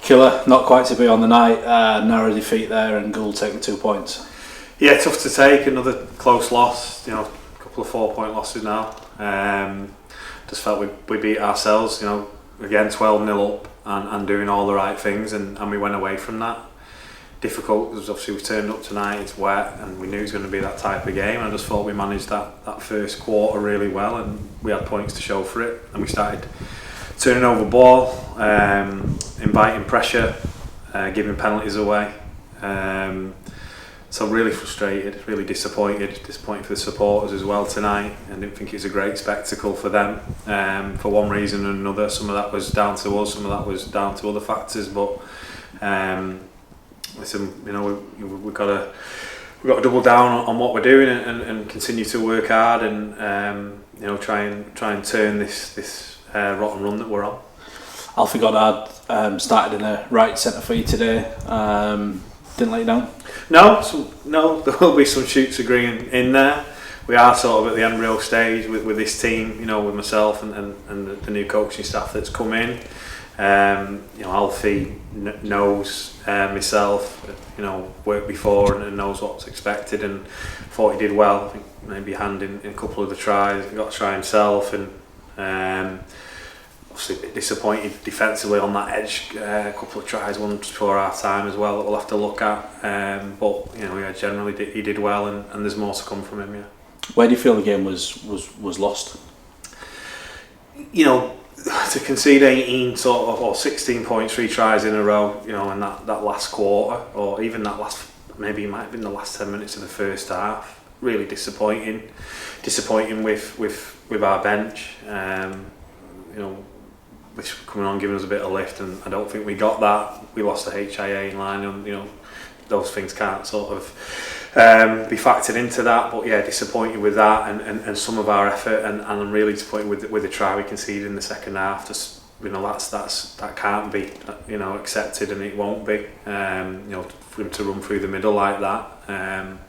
Killer, not quite to be on the night, narrow defeat there, and Goole take the 2 points. Yeah, tough to take, another close loss, a couple of 4-point losses now. Just felt we beat ourselves, again 12-0 up and doing all the right things, and we went away from that. Difficult, because obviously we turned up tonight, it's wet, and we knew it was going to be that type of game. I just thought we managed that first quarter really well, and we had points to show for it, and we started turning over ball, inviting pressure, giving penalties away. So really frustrated, really disappointed for the supporters as well tonight. I didn't think it was a great spectacle for them, for one reason or another. Some of that was down to us, some of that was down to other factors. But listen, we've got to double down on what we're doing and continue to work hard and try and turn this rotten run that we're on. Alfie Goddard started in a right centre for you today. Didn't let you down? No, there will be some shoots of green in there. We are sort of at the embryo stage with this team, with myself and the new coaching staff that's come in. Alfie knows myself, worked before and knows what's expected, and thought he did well. I think maybe hand in a couple of the tries, he got to try himself, and obviously a bit disappointed defensively on that edge. A couple of tries, one before half time as well, that we'll have to look at. But generally he did well, and there's more to come from him. Yeah. Where do you feel the game was lost? To concede 18 or 16 points, 3 tries in a row, in that last quarter, or even that last, maybe it might have been the last 10 minutes of the first half. Really disappointing with our bench. Which were coming on, giving us a bit of lift, and I don't think we got that. We lost the HIA in line, and those things can't sort of be factored into that. But yeah, disappointed with that and some of our effort, and I'm really disappointed with the try we conceded in the second half. Just that can't be accepted, and it won't be. For him to run through the middle like that. And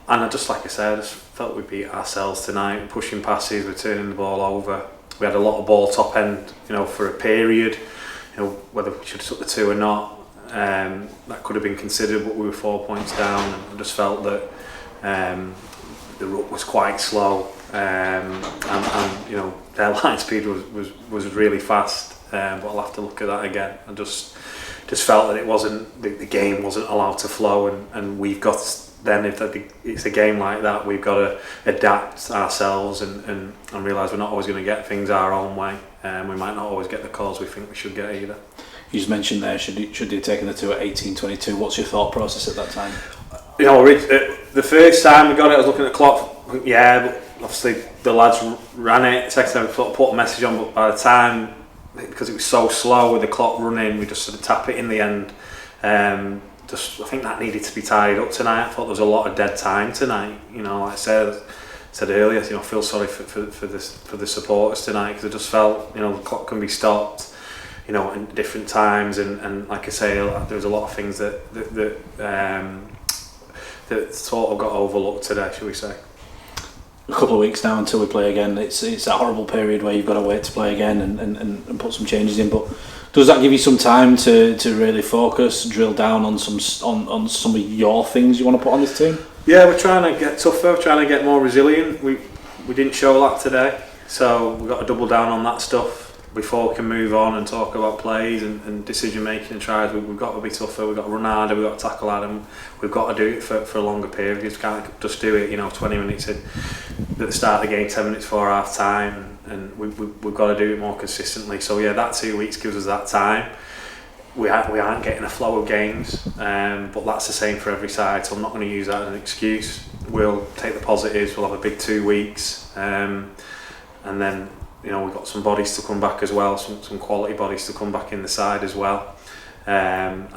I just, like I said, I just felt we beat ourselves tonight. Pushing passes, we're turning the ball over. We had a lot of ball top end, for a period. Whether we should have took the 2 or not, that could have been considered. But we were 4 points down, and I just felt that the ruck was quite slow, and their line speed was really fast. But I'll have to look at that again. I just felt that it wasn't the game wasn't allowed to flow, and we've got. Then if it's a game like that, we've got to adapt ourselves and realise we're not always going to get things our own way, and we might not always get the calls we think we should get either. You just mentioned there, should you have taken the 2 at 18-22? What's your thought process at that time? The first time we got it, I was looking at the clock. Yeah, but obviously the lads ran it. Second time we put a message on, but by the time, because it was so slow with the clock running, we just sort of tap it in the end. I think that needed to be tidied up tonight. I thought there was a lot of dead time tonight. Like I said earlier, I feel sorry for the supporters tonight, because I just felt the clock can be stopped, in different times, and like I say, there was a lot of things that sort of got overlooked today, shall we say. A couple of weeks now until we play again. It's a horrible period where you've got to wait to play again and put some changes in, but does that give you some time to really focus, drill down on some of your things you want to put on this team? Yeah, we're trying to get tougher, we're trying to get more resilient. We didn't show that today, so we've got to double down on that stuff before we can move on and talk about plays and decision making and tries. We've got to be tougher, we've got to run harder, we've got to tackle harder, and we've got to do it for a longer period. We can't just do it 20 minutes at the start of the game, 10 minutes before half time, and we've got to do it more consistently. So yeah, that 2 weeks gives us that time. We aren't getting a flow of games, but that's the same for every side, so I'm not going to use that as an excuse. We'll take the positives, we'll have a big 2 weeks, and then we've got some bodies to come back as well, some quality bodies to come back in the side as well, and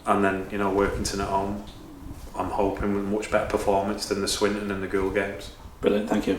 then Workington at home, I'm hoping with much better performance than the Swinton and the Goole games. Brilliant, thank you.